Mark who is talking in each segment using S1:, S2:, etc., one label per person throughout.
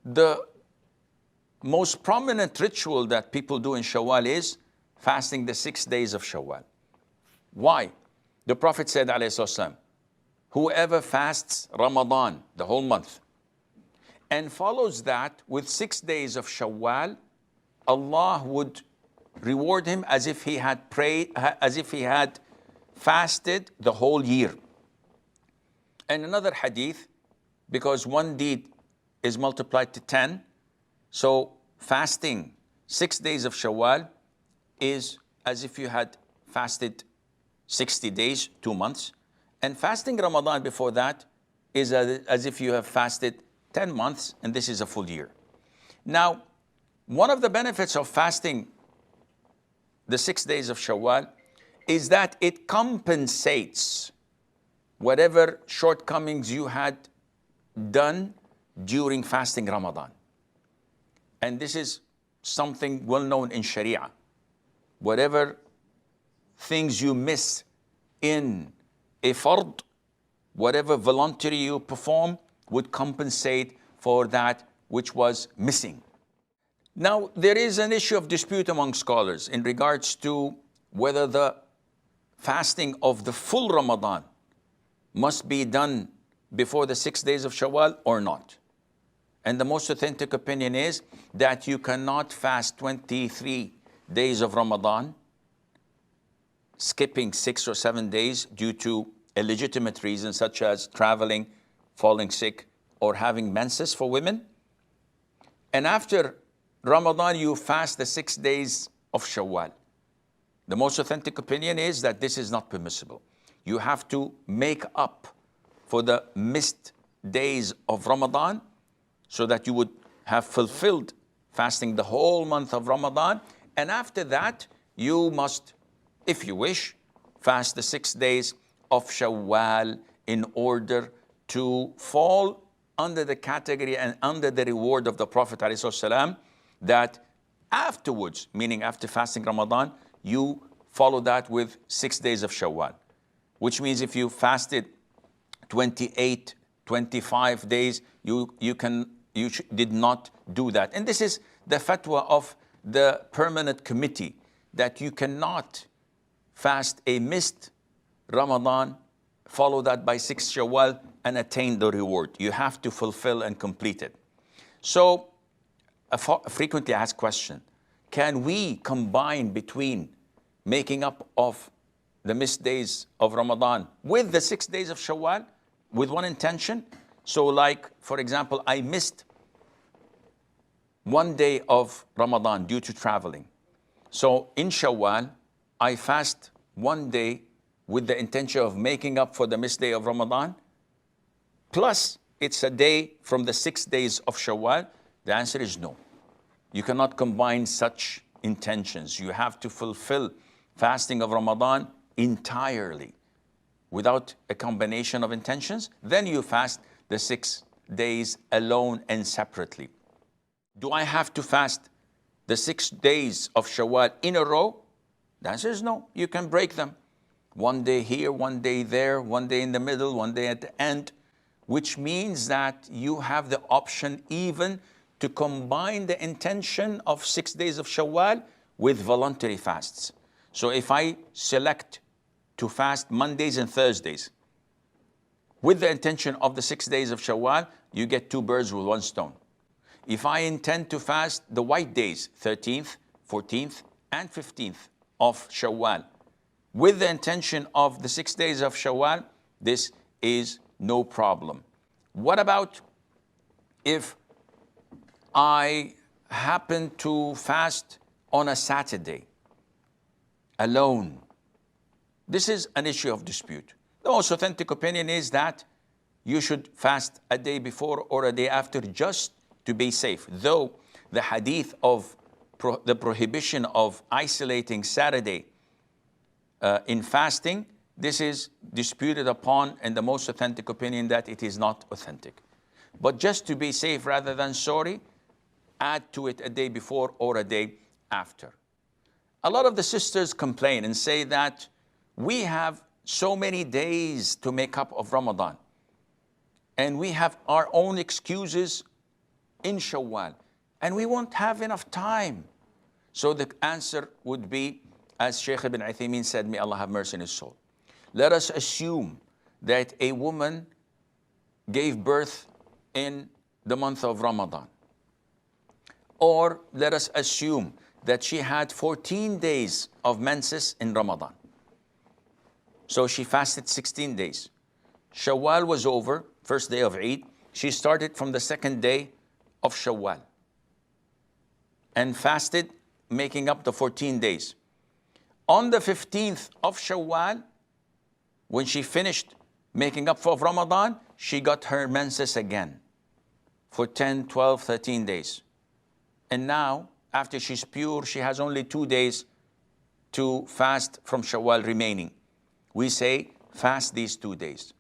S1: The most prominent ritual that people do in Shawwal is fasting the 6 days of Shawwal. Why? The Prophet said, alayhi wasallam, whoever fasts Ramadan, the whole month, and follows that with 6 days of Shawwal, Allah would reward him as if he had prayed, as if he had fasted the whole year. And another hadith, because one deed is multiplied to 10, so fasting 6 days of Shawwal is as if you had fasted 60 days, 2 months. And fasting Ramadan before that is as if you have fasted 10 months, and this is a full year. Now, one of the benefits of fasting the 6 days of Shawwal is that it compensates whatever shortcomings you had done during fasting Ramadan. And this is something well known in Sharia. Whatever things you miss in a fard, whatever voluntary you perform would compensate for that which was missing. Now, there is an issue of dispute among scholars in regards to whether the fasting of the full Ramadan must be done before the 6 days of Shawwal or not. And the most authentic opinion is that you cannot fast 23 days of Ramadan, skipping 6 or 7 days due to a legitimate reason such as traveling, falling sick, or having menses for women. And after Ramadan, you fast the 6 days of Shawwal. The most authentic opinion is that this is not permissible. You have to make up for the missed days of Ramadan so that you would have fulfilled fasting the whole month of Ramadan. And after that, you must, if you wish, fast the 6 days of Shawwal in order to fall under the category and under the reward of the Prophet ﷺ, that afterwards, meaning after fasting Ramadan, you follow that with 6 days of Shawwal. Which means if you fasted 28, 25 days, you did not do that. And this is the fatwa of the permanent committee, that you cannot fast a missed Ramadan, follow that by 6 Shawwal, and attain the reward. You have to fulfill and complete it. So, a frequently asked question, can we combine between making up of the missed days of Ramadan with the 6 days of Shawwal with one intention? So like, for example, I missed 1 day of Ramadan due to traveling. So in Shawwal, I fast 1 day with the intention of making up for the missed day of Ramadan, plus it's a day from the 6 days of Shawwal. The answer is no. You cannot combine such intentions. You have to fulfill fasting of Ramadan entirely without a combination of intentions. Then you fast the 6 days alone and separately. Do I have to fast the 6 days of Shawwal in a row? The answer is no. You can break them. 1 day here, 1 day there, 1 day in the middle, 1 day at the end, which means that you have the option even to combine the intention of 6 days of Shawwal with voluntary fasts. So if I select to fast Mondays and Thursdays with the intention of the 6 days of Shawwal, you get 2 birds with 1 stone. If I intend to fast the white days, 13th, 14th, and 15th of Shawwal, with the intention of the 6 days of Shawwal, this is no problem. What about if I happen to fast on a Saturday alone? This is an issue of dispute. The most authentic opinion is that you should fast a day before or a day after just to be safe. Though the hadith of the prohibition of isolating Saturday in fasting, this is disputed upon, and the most authentic opinion that it is not authentic. But just to be safe rather than sorry, add to it a day before or a day after. A lot of the sisters complain and say that we have so many days to make up of Ramadan, and we have our own excuses in Shawwal, and we won't have enough time. So the answer would be, as Shaykh ibn Uthaymeen said, may Allah have mercy on his soul. Let us assume that a woman gave birth in the month of Ramadan. Or let us assume that she had 14 days of menses in Ramadan. So she fasted 16 days. Shawwal was over, first day of Eid. She started from the second day of Shawwal and fasted, making up the 14 days. On the 15th of Shawwal, when she finished making up for Ramadan, she got her menses again for 10, 12, 13 days. And now, after she's pure, she has only 2 days to fast from Shawwal remaining. We say, fast these 2 days.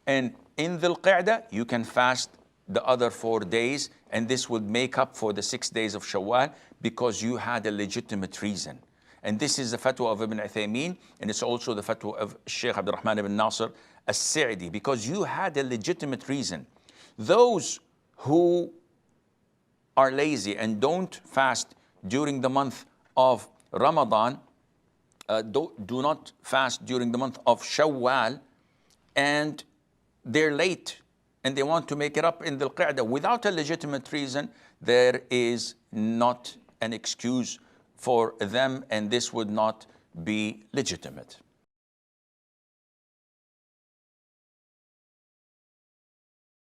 S1: And in Dhul Qa'dah, you can fast the other 4 days, and this would make up for the 6 days of Shawwal because you had a legitimate reason. And this is the fatwa of Ibn Uthaymeen, and it's also the fatwa of Shaykh Abdul Rahman ibn Nasir as-Sa'di, because you had a legitimate reason. Those who are lazy and don't fast during the month of Ramadan, do not fast during the month of Shawwal, and they're late and they want to make it up in Dhul Qa'dah without a legitimate reason, there is not an excuse for them, and this would not be legitimate.